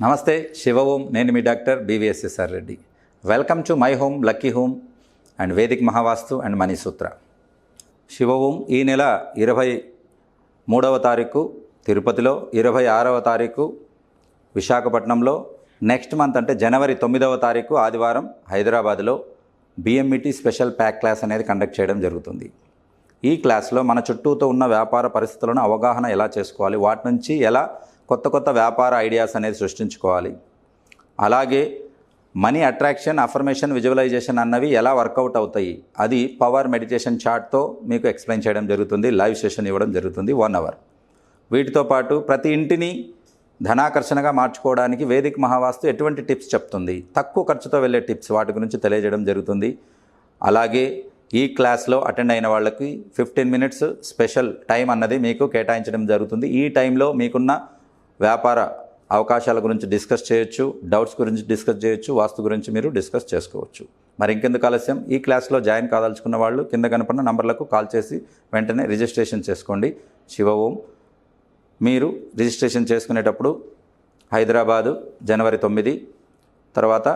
నమస్తే శివ ఓం. నేను మీ doctor BVSSR Reddy. Welcome to my home lucky home and Vedic Mahavastu and money Sutra. Shiva Om ఈ నెల 23వ తారీఖు తిరుపతిలో, 26వ తారీఖు విశాఖపట్నంలో, నెక్స్ట్ మంత్ అంటే జనవరి 9వ తారీఖు ఆదివారం హైదరాబాద్లో BMET స్పెషల్ ప్యాక్ క్లాస్ అనేది కండక్ట్ చేయడం జరుగుతుంది. ఈ క్లాస్లో మన చుట్టూతో ఉన్న వ్యాపార పరిస్థితులను అవగాహన ఎలా చేసుకోవాలి, వాటి నుంచి ఎలా కొత్త వ్యాపార ఐడియాస్ అనేది సృష్టించుకోవాలి, అలాగే మనీ అట్రాక్షన్, అఫర్మేషన్, విజువలైజేషన్ అన్నవి ఎలా వర్కౌట్ అవుతాయి, అది పవర్ మెడిటేషన్ చార్ట్తో మీకు ఎక్స్ప్లెయిన్ చేయడం జరుగుతుంది. లైవ్ సెషన్ ఇవ్వడం జరుగుతుంది 1 అవర్. వీటితో పాటు ప్రతి ఇంటిని ధనాకర్షణగా మార్చుకోవడానికి వేదిక్ మహావాస్తు ఎటువంటి టిప్స్ చెప్తుంది, తక్కువ ఖర్చుతో వెళ్ళే టిప్స్, వాటి గురించి తెలియజేయడం జరుగుతుంది. అలాగే ఈ క్లాస్లో అటెండ్ అయిన వాళ్ళకి 15 మినిట్స్ స్పెషల్ టైం అన్నది మీకు కేటాయించడం జరుగుతుంది. ఈ టైంలో మీకున్న వ్యాపార అవకాశాల గురించి డిస్కస్ చేయొచ్చు, డౌట్స్ గురించి డిస్కస్ చేయొచ్చు, వాస్తు గురించి మీరు డిస్కస్ చేసుకోవచ్చు. మరి ఇంకెందుకు ఆలస్యం, ఈ క్లాస్లో జాయిన్ కాదలుచుకున్న వాళ్ళు కింద కనపడిన నంబర్లకు కాల్ చేసి వెంటనే రిజిస్ట్రేషన్ చేసుకోండి. శివ ఓం. మీరు రిజిస్ట్రేషన్ చేసుకునేటప్పుడు హైదరాబాదు జనవరి 9, తర్వాత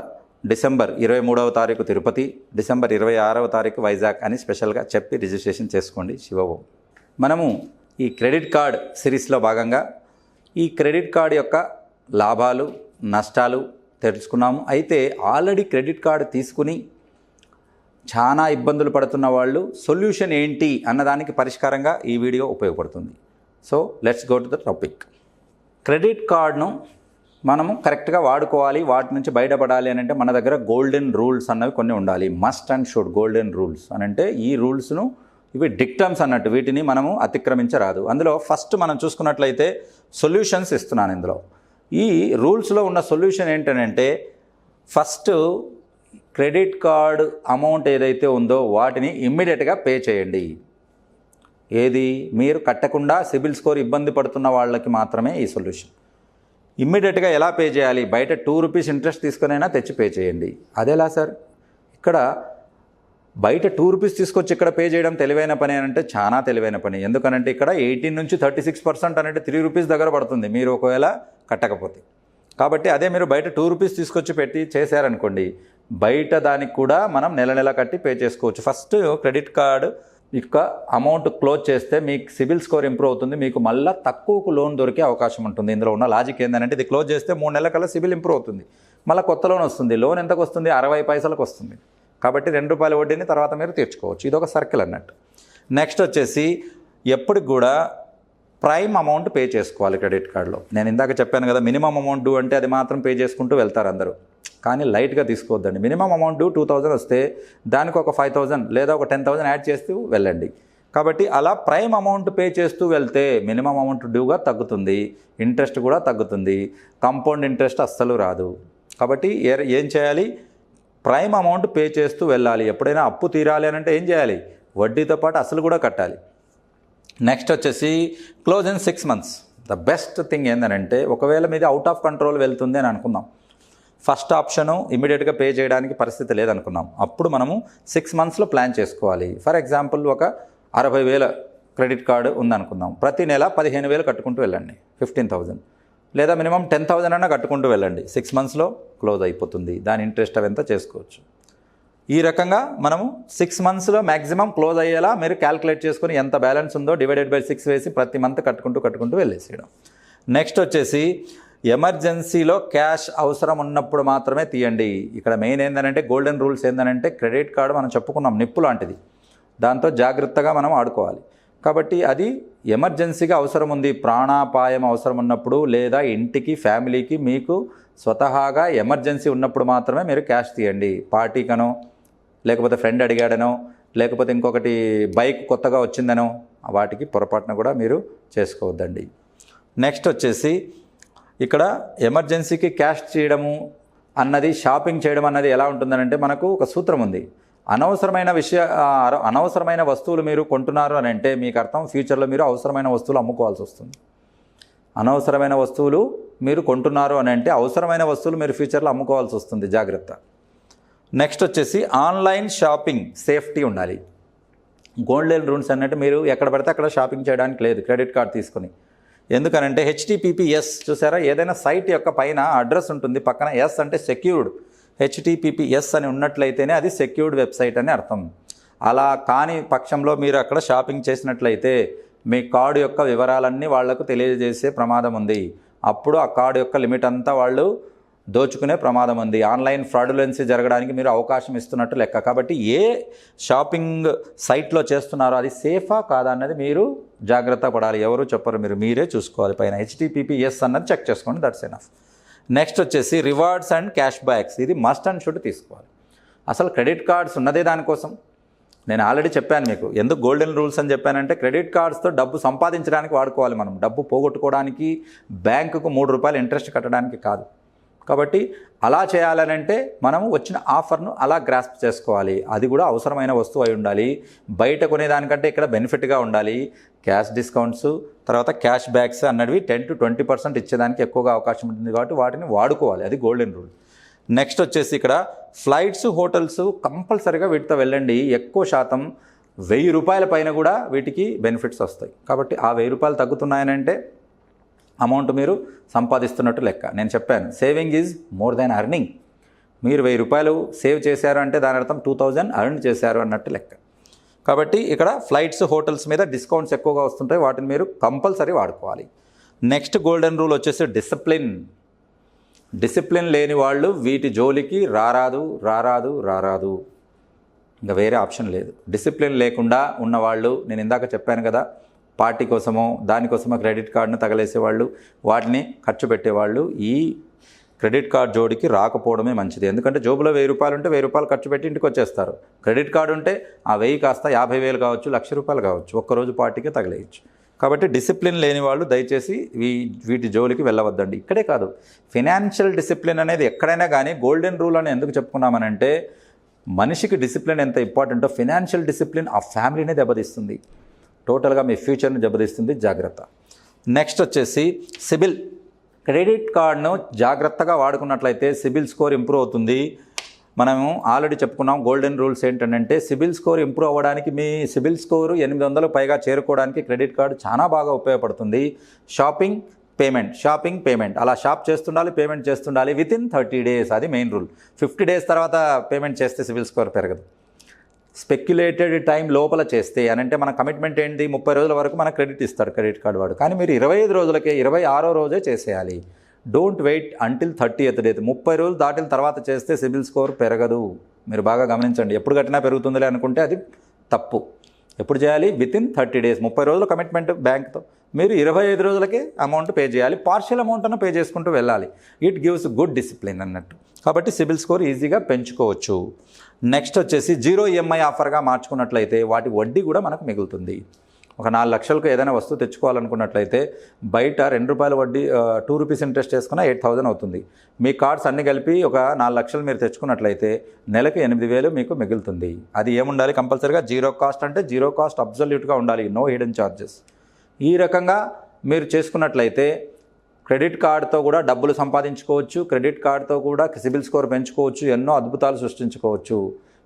డిసెంబర్ 23వ తారీఖు తిరుపతి, డిసెంబర్ 26వ తారీఖు వైజాగ్ అని స్పెషల్గా చెప్పి రిజిస్ట్రేషన్ చేసుకోండి. శివ ఓం. మనము ఈ క్రెడిట్ కార్డ్ సిరీస్లో భాగంగా ఈ క్రెడిట్ కార్డ్ యొక్క లాభాలు నష్టాలు తెలుసుకున్నాము. అయితే ఆల్రెడీ క్రెడిట్ కార్డు తీసుకుని చాలా ఇబ్బందులు పడుతున్న వాళ్ళు సొల్యూషన్ ఏంటి అన్నదానికి పరిష్కారంగా ఈ వీడియో ఉపయోగపడుతుంది. So let's go to the topic. Credit కార్డును మనము కరెక్ట్గా వాడుకోవాలి, వాటి నుంచి బయటపడాలి అని అంటే మన దగ్గర గోల్డెన్ రూల్స్ అన్నవి కొన్ని ఉండాలి. Must and should golden rules అని అంటే ఈ రూల్స్ను, ఇవి డిక్టమ్స్ అన్నట్టు, వీటిని మనము అతిక్రమించరాదు. అందులో ఫస్ట్ మనం చూసుకున్నట్లయితే సొల్యూషన్స్ ఇస్తున్నాను. ఇందులో ఈ రూల్స్లో ఉన్న సొల్యూషన్ ఏంటంటే ఫస్ట్ క్రెడిట్ కార్డు అమౌంట్ ఏదైతే ఉందో వాటిని ఇమ్మీడియట్గా పే చేయండి. ఏది మీరు కట్టకుండా సిబిల్ స్కోర్ ఇబ్బంది పడుతున్న వాళ్ళకి మాత్రమే ఈ సొల్యూషన్. ఇమ్మీడియట్గా ఎలా పే చేయాలి, బయట 2 రూపీస్ ఇంట్రెస్ట్ తీసుకునైనా తెచ్చి పే చేయండి. అదేలా సార్, ఇక్కడ బయట 2 రూపీస్ తీసుకొచ్చి ఇక్కడ పే చేయడం తెలివైన పని అని అంటే చాలా తెలివైన పని. ఎందుకనంటే ఇక్కడ 18 నుంచి 36% అనేది 3 రూపీస్ దగ్గర పడుతుంది మీరు ఒకవేళ కట్టకపోతే. కాబట్టి అదే మీరు బయట 2 రూపీస్ తీసుకొచ్చి పెట్టి చేశారనుకోండి, బయట దానికి కూడా మనం నెల కట్టి పే చేసుకోవచ్చు. ఫస్ట్ క్రెడిట్ కార్డు యొక్క అమౌంట్ క్లోజ్ చేస్తే మీకు సిబిల్ స్కోర్ ఇంప్రూవ్ అవుతుంది, మీకు మళ్ళీ తక్కువకు లోన్ దొరికే అవకాశం ఉంటుంది. ఇందులో ఉన్న లాజిక్ ఏంటంటే ఇది క్లోజ్ చేస్తే 3 నెలల కల్లా సిబిల్ ఇంప్రూవ్ అవుతుంది, మళ్ళీ కొత్త లోన్ వస్తుంది. లోన్ ఎంతకు వస్తుంది? 60 పైసలకు వస్తుంది. కాబట్టి ₹2 వడ్డీని తర్వాత మీరు తీర్చుకోవచ్చు. ఇది ఒక సర్కిల్ అన్నట్టు. నెక్స్ట్ వచ్చేసి ఎప్పటికి కూడా ప్రైమ్ అమౌంట్ పే చేసుకోవాలి క్రెడిట్ కార్డులో. నేను ఇందాక చెప్పాను కదా, మినిమం అమౌంట్ డ్యూ అంటే అది మాత్రం పే చేసుకుంటూ వెళ్తారు అందరూ, కానీ లైట్గా తీసుకోవద్దండి. మినిమం అమౌంట్ డ్యూ 2000 వస్తే దానికి ఒక 5000 లేదా ఒక 10,000 యాడ్ చేస్తూ వెళ్ళండి. కాబట్టి అలా ప్రైమ్ అమౌంట్ పే చేస్తూ వెళ్తే మినిమం అమౌంట్ డ్యూగా తగ్గుతుంది, ఇంట్రెస్ట్ కూడా తగ్గుతుంది, కాంపౌండ్ ఇంట్రెస్ట్ అస్సలు రాదు. కాబట్టి ఏం చేయాలి, ప్రైమ్ అమౌంట్ పే చేస్తూ వెళ్ళాలి. ఎప్పుడైనా అప్పు తీరాలి అని అంటే ఏం చేయాలి, వడ్డీతో పాటు అసలు కూడా కట్టాలి. నెక్స్ట్ వచ్చేసి close in 6 months. The best thing ఏంటంటే ఒకవేళ మీది అవుట్ ఆఫ్ కంట్రోల్ వెళ్తుంది అని అనుకుందాం, ఫస్ట్ ఆప్షను ఇమీడియట్గా పే చేయడానికి పరిస్థితి లేదనుకున్నాం, అప్పుడు మనము 6 మంత్స్లో ప్లాన్ చేసుకోవాలి. ఫర్ ఎగ్జాంపుల్ ఒక 60,000 క్రెడిట్ కార్డు ఉందనుకుందాం, ప్రతి నెల 15,000 కట్టుకుంటూ వెళ్ళండి, 15,000 లేదా మినిమం 10,000 అన్నా కట్టుకుంటూ వెళ్ళండి. 6 మంత్స్లో క్లోజ్ అయిపోతుంది, దాని ఇంట్రెస్ట్ అవంతా చేసుకోవచ్చు. ఈ రకంగా మనము 6 మంత్స్లో మ్యాక్సిమం క్లోజ్ అయ్యేలా మీరు క్యాల్కులేట్ చేసుకొని ఎంత బ్యాలెన్స్ ఉందో డివైడెడ్ బై 6 వేసి ప్రతి మంత్ కట్టుకుంటూ వెళ్ళేసేయడం. నెక్స్ట్ వచ్చేసి ఎమర్జెన్సీలో క్యాష్ అవసరం ఉన్నప్పుడు మాత్రమే తీయండి. ఇక్కడ మెయిన్ ఏంటంటే గోల్డెన్ రూల్స్ ఏంటంటే క్రెడిట్ కార్డు మనం చెప్పుకున్నాం నిప్పు లాంటిది, దాంతో జాగ్రత్తగా మనం ఆడుకోవాలి. కాబట్టి అది ఎమర్జెన్సీగా అవసరం ఉంది, ప్రాణాపాయం అవసరం ఉన్నప్పుడు లేదా ఇంటికి ఫ్యామిలీకి మీకు స్వతహాగా ఎమర్జెన్సీ ఉన్నప్పుడు మాత్రమే మీరు క్యాష్ తీయండి. పార్టీకనో లేకపోతే ఫ్రెండ్ అడిగాడనో లేకపోతే ఇంకొకటి బైక్ కొత్తగా వచ్చిందనో వాటికి పొరపాటున కూడా మీరు చేసుకోవద్దండి. నెక్స్ట్ వచ్చేసి ఇక్కడ ఎమర్జెన్సీకి క్యాష్ చేయడము అన్నది, షాపింగ్ చేయడం అన్నది ఎలా ఉంటుందనంటే మనకు ఒక సూత్రం ఉంది. అనవసరమైన వస్తువులు మీరు కొంటున్నారు అని అంటే మీకు అర్థం ఫ్యూచర్లో మీరు అవసరమైన వస్తువులు అమ్ముకోవాల్సి వస్తుంది. అనవసరమైన వస్తువులు మీరు కొంటున్నారు అని అంటే అవసరమైన వస్తువులు మీరు ఫ్యూచర్లో అమ్ముకోవాల్సి వస్తుంది, జాగ్రత్త. నెక్స్ట్ వచ్చేసి ఆన్లైన్ షాపింగ్ సేఫ్టీ ఉండాలి. గోల్డెన్ రూల్స్ అన్నట్టు మీరు ఎక్కడ పడితే అక్కడ షాపింగ్ చేయడానికి లేదు క్రెడిట్ కార్డ్ తీసుకొని. ఎందుకనంటే హెచ్టిపిపిఎస్ చూసారా, ఏదైనా సైట్ యొక్క పైన అడ్రస్ ఉంటుంది, పక్కన ఎస్ అంటే సెక్యూర్డ్, హెచ్టిపిపిఎస్ అని ఉన్నట్లయితేనే అది సెక్యూర్డ్ వెబ్సైట్ అని అర్థం. అలా కాని పక్షంలో మీరు అక్కడ షాపింగ్ చేసినట్లయితే మీ కార్డు యొక్క వివరాలన్నీ వాళ్లకు తెలియజేసే ప్రమాదం ఉంది. అప్పుడు ఆ కార్డు యొక్క లిమిట్ అంతా వాళ్ళు దోచుకునే ప్రమాదం ఉంది. ఆన్లైన్ ఫ్రాడులెన్సీ జరగడానికి మీరు అవకాశం ఇస్తున్నట్టు లెక్క. కాబట్టి ఏ షాపింగ్ సైట్లో చేస్తున్నారో అది సేఫా కాదా అన్నది మీరు జాగ్రత్త పడాలి. ఎవరు చెప్పరు, మీరే చూసుకోవాలి. పైన హెచ్టిపిపిఎస్ అన్నది చెక్ చేసుకోండి, దట్స్ ఎనఫ్. నెక్స్ట్ వచ్చేసి రివార్డ్స్ అండ్ క్యాష్ బ్యాక్స్. ఇది మస్ట్ అండ్ షుడ్ తీసుకోవాలి. అసలు క్రెడిట్ కార్డ్స్ ఉన్నదే దానికోసం. నేను ఆల్రెడీ చెప్పాను మీకు ఎందుకు గోల్డెన్ రూల్స్ అని చెప్పానంటే, క్రెడిట్ కార్డ్స్తో డబ్బు సంపాదించడానికి వాడుకోవాలి మనం, డబ్బు పోగొట్టుకోవడానికి, బ్యాంకుకు ₹3 ఇంట్రెస్ట్ కట్టడానికి కాదు. కాబట్టి అలా చేయాలనంటే మనం వచ్చిన ఆఫర్ను అలా గ్రాస్ప్ చేసుకోవాలి. అది కూడా అవసరమైన వస్తువు అయి ఉండాలి. బయట కొనేదానికంటే ఇక్కడ బెనిఫిట్గా ఉండాలి. క్యాష్ డిస్కౌంట్స్, తర్వాత క్యాష్ బ్యాక్స్ అన్నవి 10 to 20% ఇచ్చేదానికి ఎక్కువగా అవకాశం ఉంటుంది. కాబట్టి వాటిని వాడుకోవాలి. అది గోల్డెన్ రూల్. నెక్స్ట్ వచ్చేసి ఇక్కడ ఫ్లైట్స్, హోటల్స్ కంపల్సరీగా వీటితో వెళ్ళండి. ఎక్కువ శాతం ₹1000 పైన కూడా వీటికి బెనిఫిట్స్ వస్తాయి. కాబట్టి ఆ ₹1000 తగ్గుతున్నాయనంటే అమౌంట్ మీరు సంపాదిస్తున్నట్టు లెక్క. నేను చెప్పాను saving is more than earning. మీరు ₹1000 సేవ్ చేశారు అంటే దాని అర్థం 2000 అర్న్ చేశారు అన్నట్టు లెక్క. కాబట్టి ఇక్కడ ఫ్లైట్స్, హోటల్స్ మీద డిస్కౌంట్స్ ఎక్కువగా వస్తుంటాయి. వాటిని మీరు కంపల్సరీ వాడుకోవాలి. నెక్స్ట్ గోల్డెన్ రూల్ వచ్చేసి డిసిప్లిన్. డిసిప్లిన్ లేని వాళ్ళు వీటి జోలికి రారాదు. ఇంకా వేరే ఆప్షన్ లేదు. డిసిప్లిన్ లేకుండా ఉన్నవాళ్ళు, నేను ఇందాక చెప్పాను కదా, పార్టీ కోసమో దానికోసమో క్రెడిట్ కార్డును తగలేసేవాళ్ళు, వాటిని ఖర్చు పెట్టేవాళ్ళు ఈ క్రెడిట్ కార్డ్ జోడికి రాకపోవడమే మంచిది. ఎందుకంటే జోబులో ₹1000 ఉంటే ₹1000 ఖర్చు పెట్టి ఇంటికి వచ్చేస్తారు. క్రెడిట్ కార్డు ఉంటే ఆ 1000 కాస్త 50,000 కావచ్చు, ₹1,00,000 కావచ్చు, ఒక్కరోజు పార్టీకే తగలేయచ్చు. కాబట్టి డిసిప్లిన్ లేని వాళ్ళు దయచేసి వీటి జోలికి వెళ్ళవద్దండి. ఇక్కడే కాదు, ఫినాన్షియల్ డిసిప్లిన్ అనేది ఎక్కడైనా కానీ గోల్డెన్ రూల్ అని ఎందుకు చెప్పుకున్నామనంటే, మనిషికి డిసిప్లిన్ ఎంత ఇంపార్టెంటో ఫినాన్షియల్ డిసిప్లిన్ ఆ ఫ్యామిలీనే దెబ్బతీస్తుంది, టోటల్గా మీ ఫ్యూచర్ని దెబ్బతీస్తుంది. జాగ్రత్త. నెక్స్ట్ వచ్చేసి సిబిల్. క్రెడిట్ కార్డును జాగ్రత్తగా వాడుకున్నట్లయితే సిబిల్ స్కోర్ ఇంప్రూవ్ అవుతుంది. మనము ఆల్రెడీ చెప్పుకున్నాం గోల్డెన్ రూల్స్ ఏంటంటే, సిబిల్ స్కోర్ ఇంప్రూవ్ అవ్వడానికి, మీ సిబిల్ స్కోరు 800 పైగా చేరుకోవడానికి క్రెడిట్ కార్డు చాలా బాగా ఉపయోగపడుతుంది. షాపింగ్, పేమెంట్ అలా షాప్ చేస్తుండాలి, పేమెంట్ చేస్తుండాలి వితిన్ 30 days. అది మెయిన్ రూల్. 50 days తర్వాత పేమెంట్ చేస్తే సిబిల్ స్కోర్ పెరగదు. స్పెక్యులేటెడ్ టైం లోపల చేస్తే అనంటే మన కమిట్మెంట్ ఏంటి, 30 రోజుల వరకు మనకు క్రెడిట్ ఇస్తాడు క్రెడిట్ కార్డు వాడు. కానీ మీరు 25 రోజులకే, 26వ రోజే చేసేయాలి. Don't wait until 30th day. 30 రోజులు దాటిన తర్వాత చేస్తే సిబిల్ స్కోర్ పెరగదు. మీరు బాగా గమనించండి. ఎప్పుడు కట్టినా పెరుగుతుందిలే అనుకుంటే అది తప్పు. ఎప్పుడు చేయాలి? Within 30 days. 30 రోజుల కమిట్మెంట్ బ్యాంక్తో, మీరు 25 రోజులకే అమౌంట్ పే చేయాలి. పార్షియల్ అమౌంట్ అన్న పే చేసుకుంటూ వెళ్ళాలి. ఇట్ గివ్స్ గుడ్ డిసిప్లిన్ అన్నట్టు. కాబట్టి సిబిల్ స్కోర్ ఈజీగా పెంచుకోవచ్చు. నెక్స్ట్ వచ్చేసి 0 EMI ఆఫర్గా మార్చుకున్నట్లయితే వాటి వడ్డీ కూడా మనకు మిగులుతుంది. ఒక 4 లక్షలకు ఏదైనా వస్తువు తెచ్చుకోవాలనుకున్నట్లయితే బయట ₹2 వడ్డీ, ₹2 ఇంట్రెస్ట్ వేసుకున్న 8,000 అవుతుంది. మీ కార్డ్స్ అన్నీ కలిపి ఒక 4 లక్షలు మీరు తెచ్చుకున్నట్లయితే నెలకు 8,000 మీకు మిగులుతుంది. అది ఏముండాలి? కంపల్సరీగా జీరో కాస్ట్, అంటే జీరో కాస్ట్ అబ్సల్యూట్గా ఉండాలి, నో హిడెన్ ఛార్జెస్. ఈ రకంగా మీరు చేసుకున్నట్లయితే క్రెడిట్ కార్డుతో కూడా డబ్బులు సంపాదించుకోవచ్చు, క్రెడిట్ కార్డుతో కూడా సిబిల్ స్కోర్ పెంచుకోవచ్చు, ఎన్నో అద్భుతాలు సృష్టించుకోవచ్చు.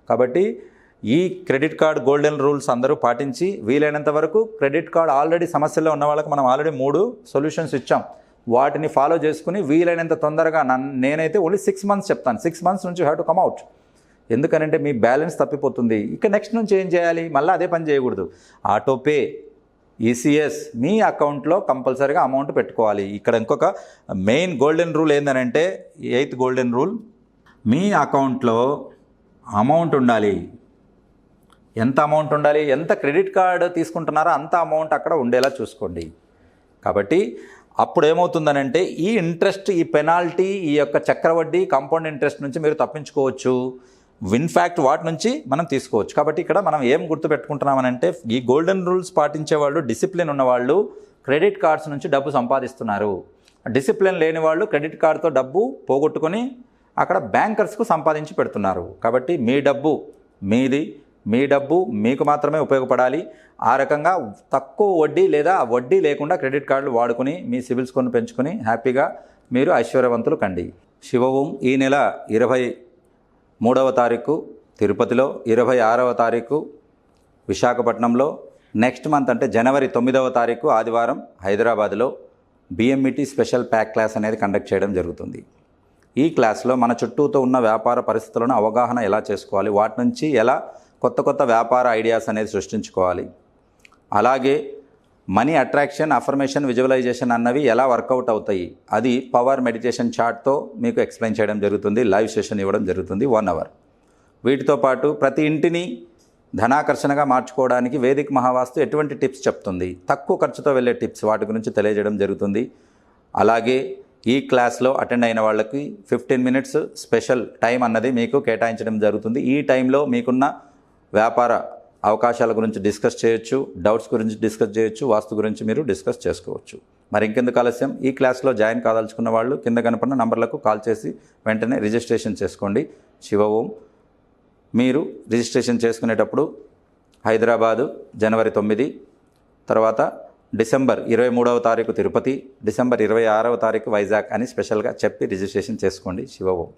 కాబట్టి ఈ క్రెడిట్ కార్డ్ గోల్డెన్ రూల్స్ అందరూ పాటించి వీలైనంత వరకు క్రెడిట్ కార్డ్ ఆల్రెడీ సమస్యల్లో ఉన్న వాళ్ళకి మనం ఆల్రెడీ 3 సొల్యూషన్స్ ఇచ్చాం. వాటిని ఫాలో చేసుకుని వీలైనంత తొందరగా, నేనైతే ఓన్లీ 6 months చెప్తాను. 6 months నుంచి హ్యావ్ టు కమ్ అవుట్. ఎందుకనంటే మీ బ్యాలెన్స్ తప్పిపోతుంది. ఇక నెక్స్ట్ నుంచి ఏం చేయాలి? మళ్ళీ అదే పని చేయకూడదు. ఆటోపే, ఈసీఎస్ మీ అకౌంట్లో కంపల్సరీగా అమౌంట్ పెట్టుకోవాలి. ఇక్కడ ఇంకొక మెయిన్ గోల్డెన్ రూల్ ఏంటంటే, 8th గోల్డెన్ రూల్, మీ అకౌంట్లో అమౌంట్ ఉండాలి. ఎంత అమౌంట్ ఉండాలి? ఎంత క్రెడిట్ కార్డు తీసుకుంటున్నారో అంత అమౌంట్ అక్కడ ఉండేలా చూసుకోండి. కాబట్టి అప్పుడు ఏమవుతుందనంటే, ఈ ఇంట్రెస్ట్, ఈ పెనాల్టీ, ఈ యొక్క చక్రవడ్డీ, కాంపౌండ్ ఇంట్రెస్ట్ నుంచి మీరు తప్పించుకోవచ్చు. ఇన్ఫ్యాక్ట్ వాటి నుంచి మనం తీసుకోవచ్చు. కాబట్టి ఇక్కడ మనం ఏం గుర్తుపెట్టుకుంటున్నామనంటే, ఈ గోల్డెన్ రూల్స్ పాటించే వాళ్ళు, డిసిప్లిన్ ఉన్నవాళ్ళు క్రెడిట్ కార్డ్స్ నుంచి డబ్బు సంపాదిస్తున్నారు. డిసిప్లిన్ లేని వాళ్ళు క్రెడిట్ కార్డుతో డబ్బు పోగొట్టుకొని అక్కడ బ్యాంకర్స్కు సంపాదించి పెడుతున్నారు. కాబట్టి మీ డబ్బు మీది, మీ డబ్బు మీకు మాత్రమే ఉపయోగపడాలి. ఆ రకంగా తక్కువ వడ్డీ లేదా వడ్డీ లేకుండా క్రెడిట్ కార్డులు వాడుకొని మీ సిబిల్ స్కోర్ను పెంచుకొని హ్యాపీగా మీరు ఐశ్వర్యవంతులు కండి. శివవం ఈ నెల 23వ తారీఖు తిరుపతిలో, 26వ తారీఖు విశాఖపట్నంలో, నెక్స్ట్ మంత్ అంటే జనవరి 9వ తారీఖు ఆదివారం హైదరాబాద్లో, బిఎంఈటీ స్పెషల్ ప్యాక్ క్లాస్ అనేది కండక్ట్ చేయడం జరుగుతుంది. ఈ క్లాస్లో మన చుట్టూతో ఉన్న వ్యాపార పరిస్థితులను అవగాహన ఎలా చేసుకోవాలి, వాటి నుంచి ఎలా కొత్త కొత్త వ్యాపార ఐడియాస్ అనేది సృష్టించుకోవాలి, అలాగే మనీ అట్రాక్షన్, అఫర్మేషన్, విజువలైజేషన్ అన్నవి ఎలా వర్కౌట్ అవుతాయి, అది పవర్ మెడిటేషన్ చార్ట్తో మీకు ఎక్స్ప్లెయిన్ చేయడం జరుగుతుంది. లైవ్ సెషన్ ఇవ్వడం జరుగుతుంది 1 అవర్. వీటితో పాటు ప్రతి ఇంటిని ధనాకర్షణగా మార్చుకోవడానికి వేదిక్ మహావాస్తు ఎటువంటి టిప్స్ చెప్తుంది, తక్కువ ఖర్చుతో వెళ్ళే టిప్స్, వాటి గురించి తెలియజేయడం జరుగుతుంది. అలాగే ఈ క్లాస్లో అటెండ్ అయిన వాళ్ళకి 15 మినిట్స్ స్పెషల్ టైం అన్నది మీకు కేటాయించడం జరుగుతుంది. ఈ టైంలో మీకున్న వ్యాపార అవకాశాల గురించి డిస్కస్ చేయొచ్చు, డౌట్స్ గురించి డిస్కస్ చేయొచ్చు, వాస్తు గురించి మీరు డిస్కస్ చేసుకోవచ్చు. మరి ఇంకెందుకు ఆలస్యం, ఈ క్లాస్లో జాయిన్ కాదలుచుకున్న వాళ్ళు కింద కనపడిన నంబర్లకు కాల్ చేసి వెంటనే రిజిస్ట్రేషన్ చేసుకోండి. శివ ఓం. మీరు రిజిస్ట్రేషన్ చేసుకునేటప్పుడు హైదరాబాదు జనవరి 9, తర్వాత డిసెంబర్ 23వ తారీఖు తిరుపతి, డిసెంబర్ 26వ తారీఖు వైజాగ్ అని స్పెషల్గా చెప్పి రిజిస్ట్రేషన్ చేసుకోండి. శివ ఓం.